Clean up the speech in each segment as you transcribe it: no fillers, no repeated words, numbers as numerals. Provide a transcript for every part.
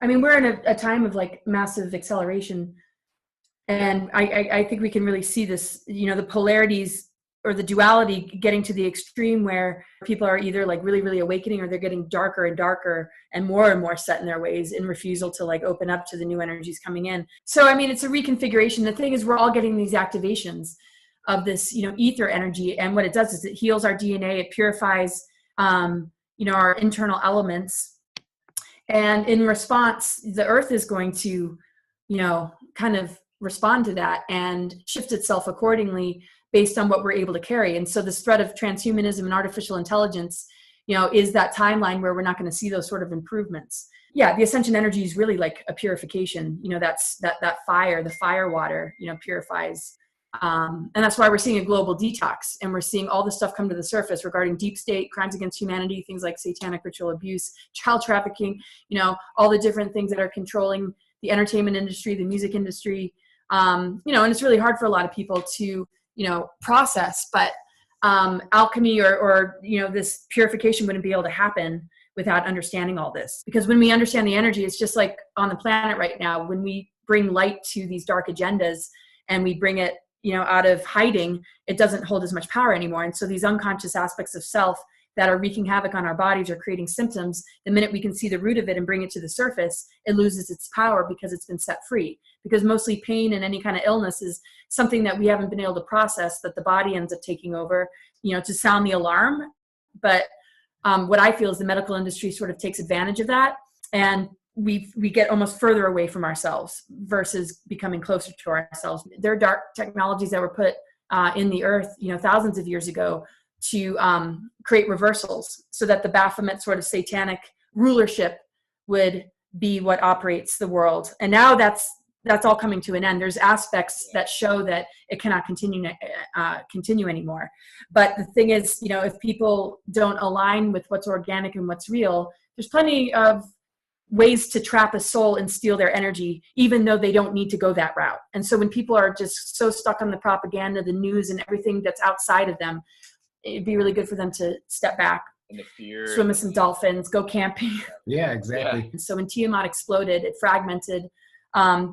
I mean, we're in a time of like massive acceleration. And I think we can really see this, you know, the polarities or the duality getting to the extreme where people are either like really, really awakening, or they're getting darker and darker and more set in their ways in refusal to like open up to the new energies coming in. So, I mean, it's a reconfiguration. The thing is, we're all getting these activations of this, you know, ether energy. And what it does is it heals our DNA. It purifies, you know, our internal elements. And in response, the earth is going to, you know, kind of respond to that and shift itself accordingly based on what we're able to carry. And so this threat of transhumanism and artificial intelligence, you know, is that timeline where we're not going to see those sort of improvements. Yeah, the ascension energy is really like a purification. You know, that's that fire, the fire water, you know, purifies. And that's why we're seeing a global detox, and we're seeing all this stuff come to the surface regarding deep state, crimes against humanity, things like satanic ritual abuse, child trafficking, you know, all the different things that are controlling the entertainment industry, the music industry, you know, and it's really hard for a lot of people to, you know, process, but alchemy or, you know, this purification wouldn't be able to happen without understanding all this. Because when we understand the energy, it's just like on the planet right now, when we bring light to these dark agendas and we bring it, you know, out of hiding, it doesn't hold as much power anymore. And so these unconscious aspects of self that are wreaking havoc on our bodies or creating symptoms, the minute we can see the root of it and bring it to the surface, it loses its power because it's been set free. Because mostly pain and any kind of illness is something that we haven't been able to process, that the body ends up taking over, you know, to sound the alarm. But what I feel is the medical industry sort of takes advantage of that, and we get almost further away from ourselves versus becoming closer to ourselves. There are dark technologies that were put in the earth, you know, thousands of years ago to create reversals so that the Baphomet sort of satanic rulership would be what operates the world. And now that's all coming to an end. There's aspects that show that it cannot continue anymore. But the thing is, you know, if people don't align with what's organic and what's real, there's plenty of ways to trap a soul and steal their energy, even though they don't need to go that route. And so when people are just so stuck on the propaganda, the news, and everything that's outside of them, it'd be really good for them to step back, and the fear, swim with some dolphins, go camping. Yeah, exactly. And so when Tiamat exploded, it fragmented,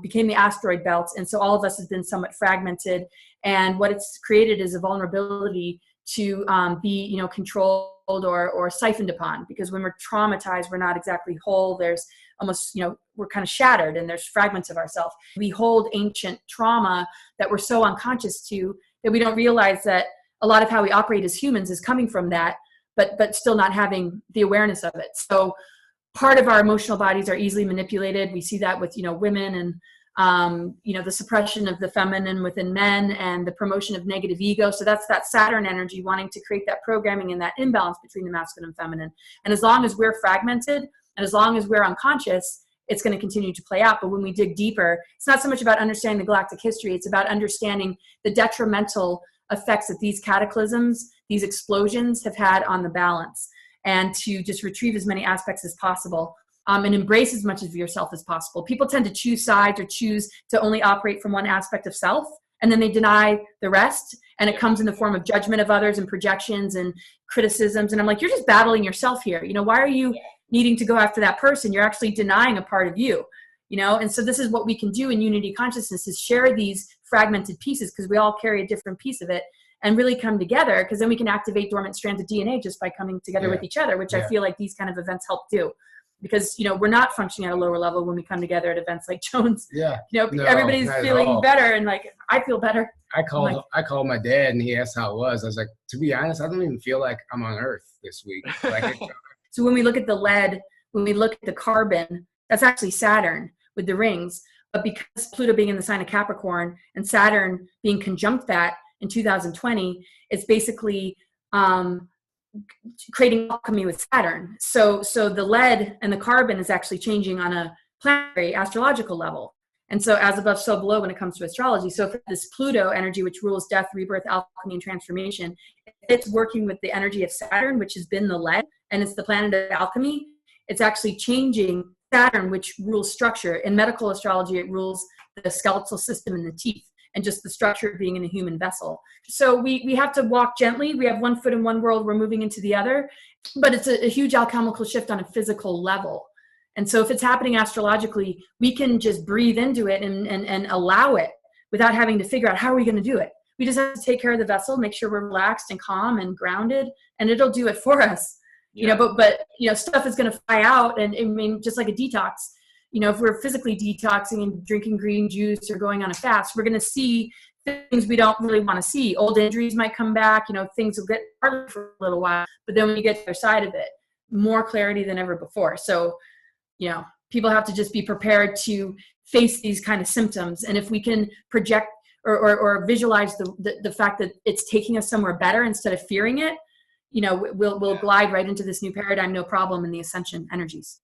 became the asteroid belt. And so all of us have been somewhat fragmented. And what it's created is a vulnerability to be, you know, controlled or siphoned upon. Because when we're traumatized, we're not exactly whole. There's almost, you know, we're kind of shattered, and there's fragments of ourselves. We hold ancient trauma that we're so unconscious to that we don't realize that a lot of how we operate as humans is coming from that, but still not having the awareness of it. So part of our emotional bodies are easily manipulated. We see that with, you know, women and, you know, the suppression of the feminine within men and the promotion of negative ego. So that's that Saturn energy wanting to create that programming and that imbalance between the masculine and feminine. And as long as we're fragmented and as long as we're unconscious, it's going to continue to play out. But when we dig deeper, it's not so much about understanding the galactic history. It's about understanding the detrimental effects that these cataclysms, these explosions have had on the balance, and to just retrieve as many aspects as possible, and embrace as much of yourself as possible. People tend to choose sides or choose to only operate from one aspect of self, and then they deny the rest, and it comes in the form of judgment of others and projections and criticisms. And I'm like, you're just battling yourself here. You know, why are you needing to go after that person? You're actually denying a part of you. You know, and so this is what we can do in unity consciousness, is share these fragmented pieces, because we all carry a different piece of it, and really come together, because then we can activate dormant strands of DNA just by coming together with each other, which I feel like these kind of events help do. Because, you know, we're not functioning at a lower level when we come together at events like Jones. Yeah. You know, everybody's feeling better, and like, I feel better. I called my dad, and he asked how it was. I was like, to be honest, I don't even feel like I'm on Earth this week. Like, so when we look at the lead, when we look at the carbon, that's actually Saturn with the rings. But because Pluto being in the sign of Capricorn and Saturn being conjunct that in 2020, it's basically creating alchemy with Saturn. So the lead and the carbon is actually changing on a planetary astrological level. And so as above, so below when it comes to astrology. So for this Pluto energy, which rules death, rebirth, alchemy, and transformation, it's working with the energy of Saturn, which has been the lead, and it's the planet of alchemy. It's actually changing Saturn, which rules structure. In medical astrology, it rules the skeletal system and the teeth, and just the structure of being in a human vessel. So we have to walk gently. We have one foot in one world, we're moving into the other, but it's a huge alchemical shift on a physical level. And so if it's happening astrologically, we can just breathe into it and allow it without having to figure out how are we going to do it. We just have to take care of the vessel, make sure we're relaxed and calm and grounded, and it'll do it for us. Yeah. But stuff is going to fly out. And I mean, just like a detox, if we're physically detoxing and drinking green juice or going on a fast, we're going to see things we don't really want to see. Old injuries might come back, things will get harder for a little while, but then when you get to the other side of it, more clarity than ever before. So, people have to just be prepared to face these kind of symptoms. And if we can project or visualize the fact that it's taking us somewhere better instead of fearing it, we'll glide right into this new paradigm, no problem, in the ascension energies.